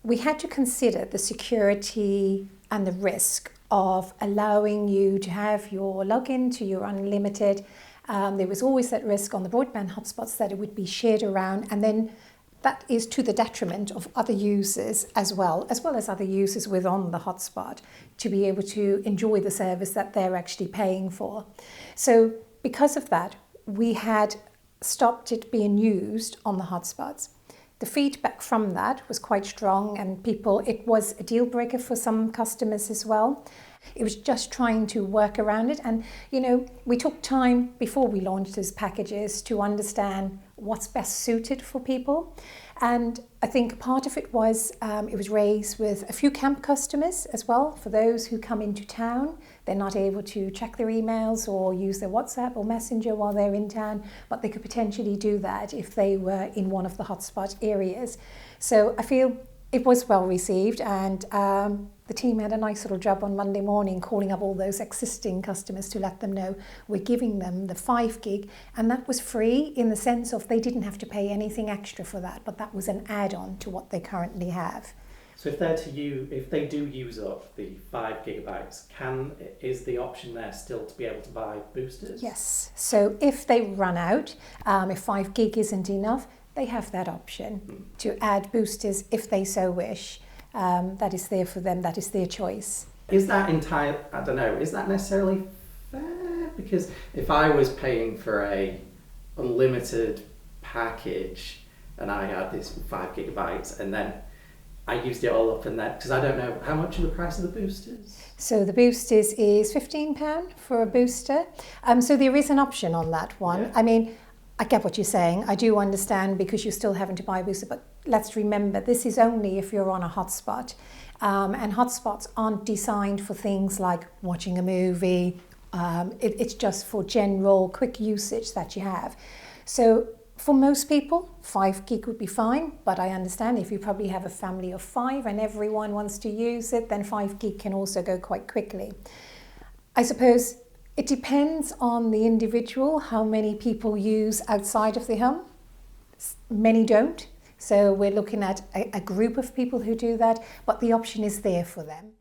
we had to consider the security and the risk of allowing you to have your login to your unlimited. There was always that risk on the broadband hotspots that it would be shared around, and then that is to the detriment of other users as well as other users within the hotspot to be able to enjoy the service that they're actually paying for. So because of that, we had stopped it being used on the hotspots. The feedback from that was quite strong, and it was a deal breaker for some customers as well. It was just trying to work around it. And, we took time before we launched these packages to understand what's best suited for people. And I think part of it was raised with a few camp customers as well. For those who come into town, they're not able to check their emails or use their WhatsApp or Messenger while they're in town, but they could potentially do that if they were in one of the hotspot areas. So I feel it was well received, and the team had a nice little job on Monday morning calling up all those existing customers to let them know we're giving them the 5 gig, and that was free in the sense of they didn't have to pay anything extra for that, but that was an add-on to what they currently have. So if they do use up the 5 gigabytes, is the option there still to be able to buy boosters? Yes. So if they run out, if 5 gig isn't enough, they have that option to add boosters if they so wish. That is there for them, that is their choice. Is that is that necessarily fair? Because if I was paying for a unlimited package and I had this 5 gigabytes and then I used it all up, and that, because I don't know how much are the price of the boosters? So the boosters is £15 for a booster. So there is an option on that one. Yeah. I mean, I get what you're saying. I do understand, because you're still having to buy a booster, but let's remember this is only if you're on a hotspot. And hotspots aren't designed for things like watching a movie. It's just for general quick usage that you have. So for most people, 5 gig would be fine, but I understand if you probably have a family of 5 and everyone wants to use it, then 5 gig can also go quite quickly. I suppose it depends on the individual, how many people use outside of the home. Many don't. So we're looking at a group of people who do that, but the option is there for them.